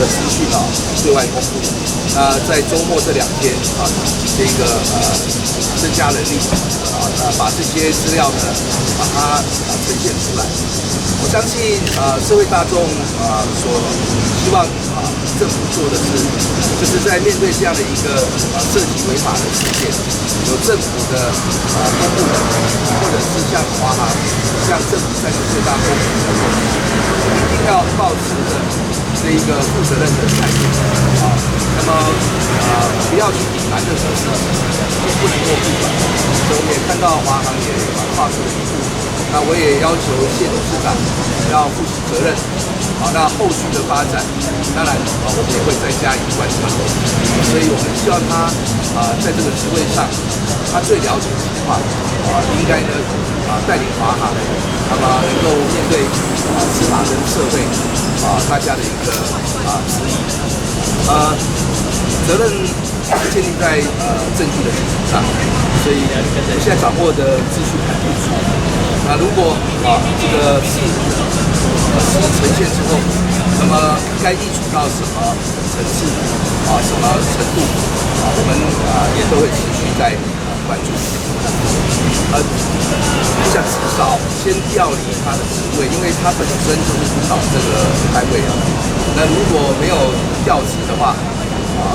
资讯对外公布。在周末这2天这个增加人力把这些资料呢把它呈现出来。我相信社会大众所希望政府做的是，就是在面对这样的一个涉及违法的事件，有政府的公部门或者是像华航向政府3个最大公司的公司，一定要保持着这一个负责任的态度那么不要去隐瞒任何事情，也不能够不管。所以我们也看到华航也跨出了一步。那我也要求谢董事长要负起责任。那后续的发展，当然我们也会再加以观察。所以我们希望他在这个职位上，他最了解情况应该呢带领华航，那么能够面对司法跟社会大家的一个质疑。责任是建立在证据的基础上，所以我现在掌握的资讯很不足。那如果这个事呈现之后，那么该溢出到什么层次什么程度我们也都会持续在关注。我想至少先调离他的职位，因为他本身就是主导这个单位那如果没有调职的话，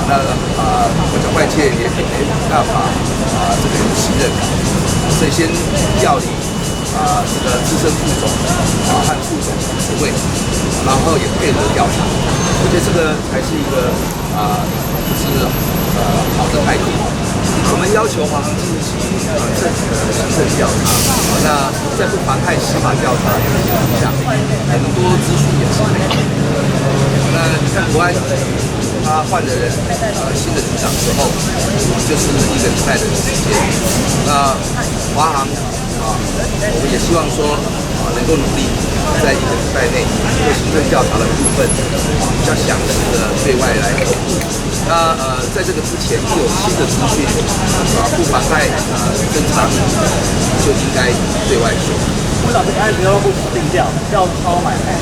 那我想外界也没办法这个有信任感，所以先调离这个资深副总和副总的职位，然后也配合调查，我觉得这个才是一个就是好的态度。我们要求华航进行正式的行政调查，那在不妨害司法调查的情况下，很多资讯也是可以。那你看国安局他换了人新的局长之后，就是1个礼拜的时间。那华航我们也希望说能够努力在1个礼拜内对行政调查的部分比较详细的对外来公布。那在这个之前，一有新的资讯不妨碍正常就应该对外说。部长这个案子要不定调，要超买卖。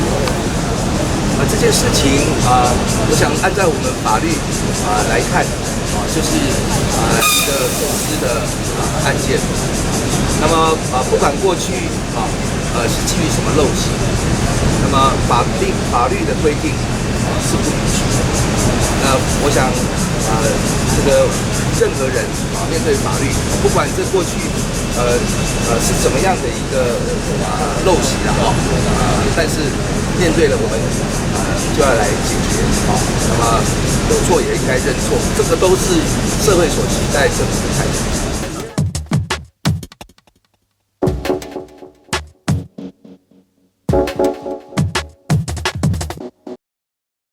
这件事情我想按照我们法律来看就是一个走私的案件。那么不管过去是基于什么陋习，那么法律的规定是不允许的。那我想这个任何人面对法律，不管这过去是怎么样的一个陋习但是面对了我们就要来解决那么有错也应该认错，这个都是社会所期待政府的态度。